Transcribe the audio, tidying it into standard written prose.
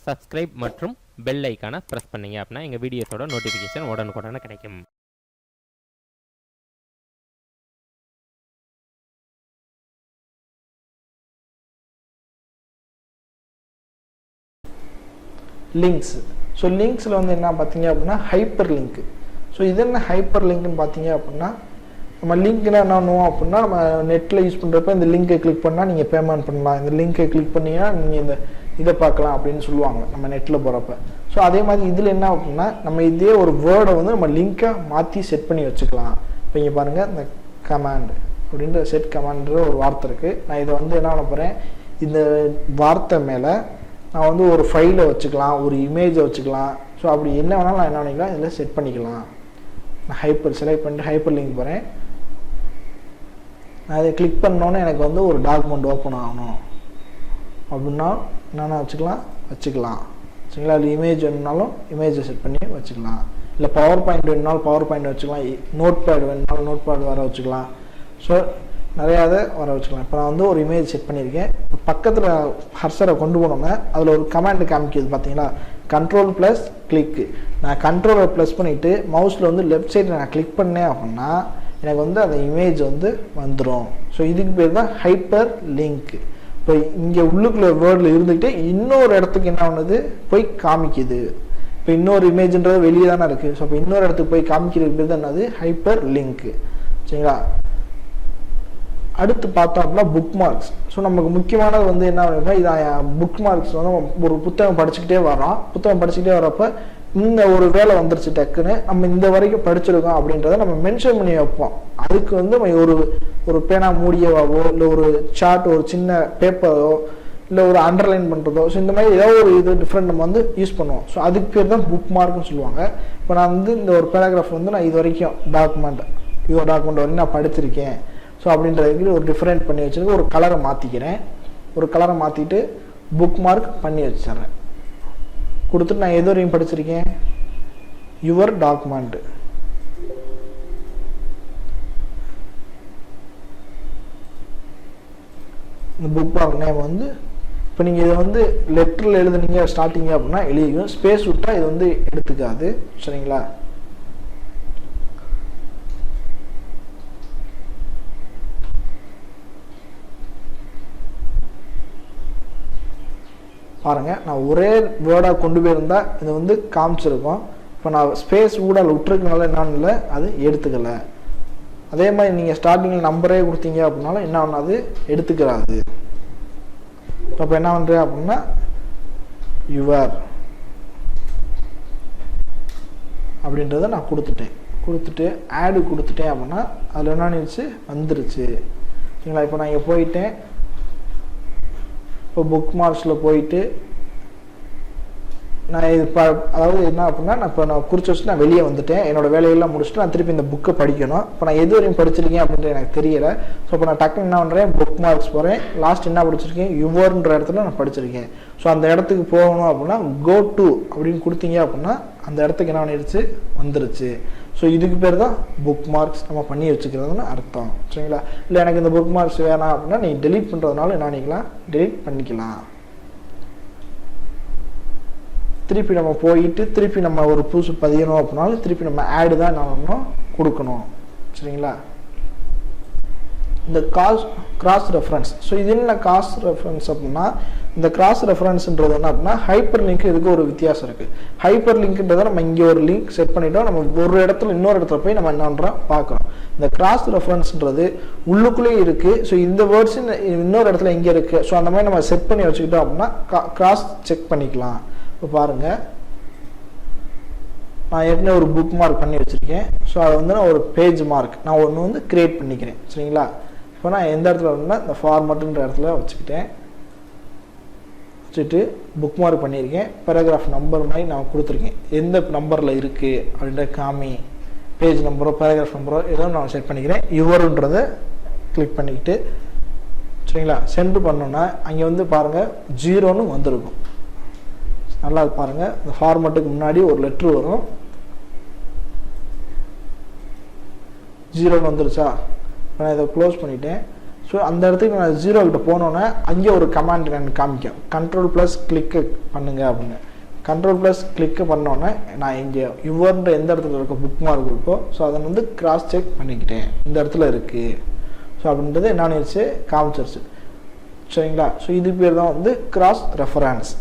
Subscribe மற்றும் bell ஐக்கானை press பண்ணீங்க அப்படின்னா எங்கள் வீடியோஸோட நோட்டிஃபிகேஷன் உடனுக்குடனே கிடைக்கும். லிங்க்ஸ். ஸோ லிங்க்ஸில் வந்து என்ன பார்த்தீங்க அப்படின்னா ஹைப்பர் லிங்க். ஸோ இது என்ன ஹைப்பர் லிங்க்னு பார்த்தீங்க அப்படின்னா, நம்ம லிங்க்னா என்ன பண்ணுவோம் அப்படின்னா, நம்ம நெட்டில் யூஸ் பண்ணுறப்ப இந்த லிங்கை கிளிக் பண்ணால் நீங்கள் பேமெண்ட் பண்ணலாம், இந்த லிங்கை கிளிக் பண்ணிங்கன்னா நீங்கள் இந்த இதை பார்க்கலாம் அப்படின்னு சொல்லுவாங்க நம்ம நெட்டில் போகிறப்ப. ஸோ அதே மாதிரி இதில் என்ன அப்படின்னா, நம்ம இதே ஒரு வேர்டை வந்து நம்ம லிங்க்கை மாற்றி செட் பண்ணி வச்சுக்கலாம். இப்போ இங்கே பாருங்கள், இந்த கமாண்ட் அப்படின்ற செட் கமாண்ட்ற ஒரு வார்த்தை இருக்குது. நான் இதை வந்து என்ன பண்ண போகிறேன், இந்த வார்த்தை மேலே நான் வந்து ஒரு ஃபைலை வச்சுக்கலாம், ஒரு இமேஜை வச்சுக்கலாம். ஸோ அப்படி என்ன வேணாலும் நான் என்ன பண்ணிக்கலாம், இதில் செட் பண்ணிக்கலாம். நான் ஹைப்பர் செலக்ட் பண்ணிட்டு ஹைப்பர் லிங்க் போகிறேன். நான் இதை கிளிக் பண்ணோன்னே எனக்கு வந்து ஒரு டாக்குமெண்ட் ஓப்பன் ஆகணும் அப்படின்னா என்னென்ன வச்சுக்கலாம் சரிங்களா. இல்லை இமேஜ் வேணுனாலும் இமேஜை செட் பண்ணி வச்சுக்கலாம். இல்லை பவர் பாயிண்ட் வேணுனாலும் பவர் பாயிண்ட் வச்சுக்கலாம். நோட் பேட் வேணுனாலும் நோட் பேட் வர வச்சுக்கலாம். ஸோ நிறையா இதை வர வச்சுக்கலாம். இப்போ நான் வந்து ஒரு இமேஜ் செட் பண்ணியிருக்கேன். இப்போ பக்கத்தில் ஹர்சரை கொண்டு போனோம்னா அதில் ஒரு கமாண்ட் காமிக்குது பார்த்தீங்களா, கண்ட்ரோல் ப்ளஸ் கிளிக்கு. நான் கண்ட்ரோலை ப்ளஸ் பண்ணிவிட்டு மவுஸில் வந்து லெஃப்ட் சைடில் நான் கிளிக் பண்ணேன் அப்படின்னா எனக்கு வந்து அந்த இமேஜ் வந்து வந்துடும். ஸோ இதுக்கு பேர் தான் ஹைப்பர் லிங்க். இப்போ இங்கே உள்ளுக்குள்ள வேர்டில் இருந்துக்கிட்டே இன்னொரு இடத்துக்கு என்ன பண்ணுது, போய் காமிக்குது. இப்போ இன்னொரு இமேஜ்ன்றது வெளியே தானே இருக்குது. ஸோ இப்போ இன்னொரு இடத்துக்கு போய் காமிக்கிறது பேர் தான் என்னது, ஹைப்பர் லிங்க்கு. சரிங்களா. அடுத்து பார்த்தோம் அப்படின்னா புக் மார்க்ஸ். ஸோ நமக்கு முக்கியமானது வந்து என்ன பண்ணுறோம்னா, இதான் புக் மார்க்ஸ் வந்து ஒரு புத்தகம் படிச்சுக்கிட்டே வரோம். புத்தகம் படிச்சுக்கிட்டே வரப்போ இந்த ஒரு வேலை வந்துருச்சு, டக்குன்னு நம்ம இந்த வரைக்கும் படிச்சிருக்கோம் அப்படின்றத நம்ம மென்ஷன் பண்ணி வைப்போம். அதுக்கு வந்து ஒரு பேனா மூடியவாவோ இல்லை ஒரு சார்ட், ஒரு சின்ன பேப்பரோ இல்லை ஒரு அண்டர்லைன் பண்ணுறதோ, ஸோ இந்த மாதிரி ஏதோ ஒரு இது டிஃப்ரெண்ட் நம்ம வந்து யூஸ் பண்ணுவோம். ஸோ அதுக்கு பேர் தான் புக் மார்க்னு சொல்லுவாங்க. இப்போ நான் வந்து இந்த ஒரு பேராகிராஃப் வந்து நான் இது வரைக்கும் டாக்குமெண்ட் வரைக்கும் நான் படிச்சிருக்கேன். ஸோ அப்படின்றதுக்கு ஒரு டிஃப்ரெண்ட் பண்ணி வச்சுருக்கு. ஒரு கலரை மாற்றிக்கிறேன். ஒரு கலரை மாற்றிட்டு புக் மார்க் பண்ணி வச்சிட்றேன். கொடுத்துட்டு நான் எது வரையும் படிச்சிருக்கேன், யுவர் டாக்குமெண்ட். இந்த புக் மார்க் நேம் வந்து இப்போ நீங்கள் இதை வந்து லெட்டரில் எழுதுனீங்க ஸ்டார்டிங்க அப்படின்னா எழுதிக்கும். ஸ்பேஸ் விட்டால் இது வந்து எடுத்துக்காது. சரிங்களா. பாருங்கள், நான் ஒரே வேர்டாக கொண்டு போயிருந்தால் இது வந்து காமிச்சிருக்கோம். இப்போ நான் ஸ்பேஸ் ஊடால் விட்டுருக்கனால என்னன்னு இல்லை, அது எடுத்துக்கலை. அதே மாதிரி நீங்கள் ஸ்டார்டிங்கில் நம்பரே கொடுத்தீங்க அப்படின்னாலும் என்ன ஒன்று எடுத்துக்கிறாது. அப்போ என்ன பண்ணுறேன் அப்படின்னா யுவர் அப்படின்றத நான் கொடுத்துட்டு ஆடு கொடுத்துட்டேன் அப்படின்னா அதில் என்ன வந்துருச்சு. சரிங்களா. இப்போ நான் இங்கே போயிட்டேன். இப்போ புக் மார்க்ஸில் போயிட்டு நான் இது அதாவது என்ன அப்படின்னா, நான் குறித்து வச்சுட்டு நான் வெளியே வந்துட்டேன். என்னோடய வேலையெல்லாம் முடிச்சுட்டு நான் திருப்பி இந்த புக்கை படிக்கணும். இப்போ நான் எது வரையும் படிச்சிருக்கேன் அப்படின்றது எனக்கு தெரியலை. ஸோ இப்போ நான் டக்குன்னு என்ன பண்ணுறேன், புக் மார்க்ஸ் போகிறேன். லாஸ்ட் என்ன படிச்சிருக்கேன், யுவர்ன்ற இடத்துல நான் படிச்சிருக்கேன். ஸோ அந்த இடத்துக்கு போகணும் அப்படின்னா கோ டு அப்படின்னு கொடுத்தீங்க அப்படின்னா அந்த இடத்துக்கு என்ன பண்ணிடுச்சு, வந்துருச்சு. ஸோ இதுக்கு பேர் தான் புக் மார்க்ஸ் நம்ம பண்ணி வச்சுக்கிறதுன்னு அர்த்தம். சரிங்களா. இல்லை எனக்கு இந்த புக் மார்க்ஸ் வேணாம் அப்படின்னா நீங்கள் டெலீட் பண்ணுறதுனால என்ன பண்ணிக்கலாம், டெலீட் பண்ணிக்கலாம். திருப்பி நம்ம போயிட்டு திருப்பி நம்ம ஒரு புதுசு பதியணும் அப்படின்னாலும் திருப்பி நம்ம ஆடு தான் என்ன கொடுக்கணும். சரிங்களா. இந்த கிராஸ் ரெஃபரன்ஸ். ஸோ இது என்ன கிராஸ் ரெஃபரன்ஸ் அப்படின்னா, இந்த கிராஸ் ரெஃபரன்ஸ்ன்றது என்ன அப்படின்னா ஹைப்பர் லிங்க் இதுக்கு ஒரு வித்தியாசம் இருக்குது. ஹைப்பர் லிங்க்ன்றதை நம்ம இங்கே ஒரு லிங்க் செட் பண்ணிட்டோம், நம்ம ஒரு இடத்துல இன்னொரு இடத்துல போய் நம்ம என்ன பண்ணுறோம் பார்க்குறோம். இந்த கிராஸ் ரெஃபரன்ஸ்ன்றது உள்ளுக்குள்ளேயே இருக்குது. ஸோ இந்த வேர்ட்ஸ் இன்னொரு இடத்துல எங்கே இருக்குது, ஸோ அந்த மாதிரி நம்ம செட் பண்ணி வச்சுக்கிட்டோம் அப்படின்னா கிராஸ் செக் பண்ணிக்கலாம். இப்போ பாருங்கள், நான் ஏற்கனவே ஒரு புக் மார்க் பண்ணி வச்சுருக்கேன். ஸோ அதை வந்து நான் ஒரு பேஜ் மார்க் நான் ஒன்று வந்து க்ரியேட் பண்ணிக்கிறேன். சரிங்களா. இப்போ நான் எந்த இடத்துல வரணும்னா இந்த ஃபார்மட்டுன்ற இடத்துல வச்சுக்கிட்டேன். வச்சுட்டு புக் மார்க் பண்ணியிருக்கேன். பேராகிராஃப் நம்பர் மாதிரி நான் கொடுத்துருக்கேன். எந்த நம்பரில் இருக்குது அப்படின்ற காமி, பேஜ் நம்பரோ பேராகிராஃப் நம்பரோ ஏதோ நான் செட் பண்ணிக்கிறேன். யுவர்ன்றதை கிளிக் பண்ணிக்கிட்டு சரிங்களா சென்ட் பண்ணோன்னா அங்கே வந்து பாருங்கள் 0ன்னு வந்திருக்கும். நல்லா பாருங்கள், இந்த ஃபார்மட்டுக்கு முன்னாடி ஒரு லெட்ரு வரும். 0 வந்துருச்சா. நான் இதை க்ளோஸ் பண்ணிட்டேன். ஸோ ஸோ அந்த இடத்துக்கு நான் 0 கிட்ட போனோன்னே அங்கே ஒரு கமாண்ட் எனக்கு காமிக்கும், கண்ட்ரோல் +கிளிக்கு பண்ணுங்க அப்படின்னு. கண்ட்ரோல் +கிளிக்கு பண்ணோன்னே நான் இங்கே யுவர்ன்ற எந்த இடத்துல இருக்க புக் மார்க் இருக்கோ ஸோ அதை வந்து கிராஸ் செக் பண்ணிக்கிட்டேன், இந்த இடத்துல இருக்குது ஸோ அப்படின்றது என்ன வச்சு காமிச்சிருச்சு. சரிங்களா? ஸோ இது பேர் தான் வந்து கிராஸ் ரெஃபரன்ஸ்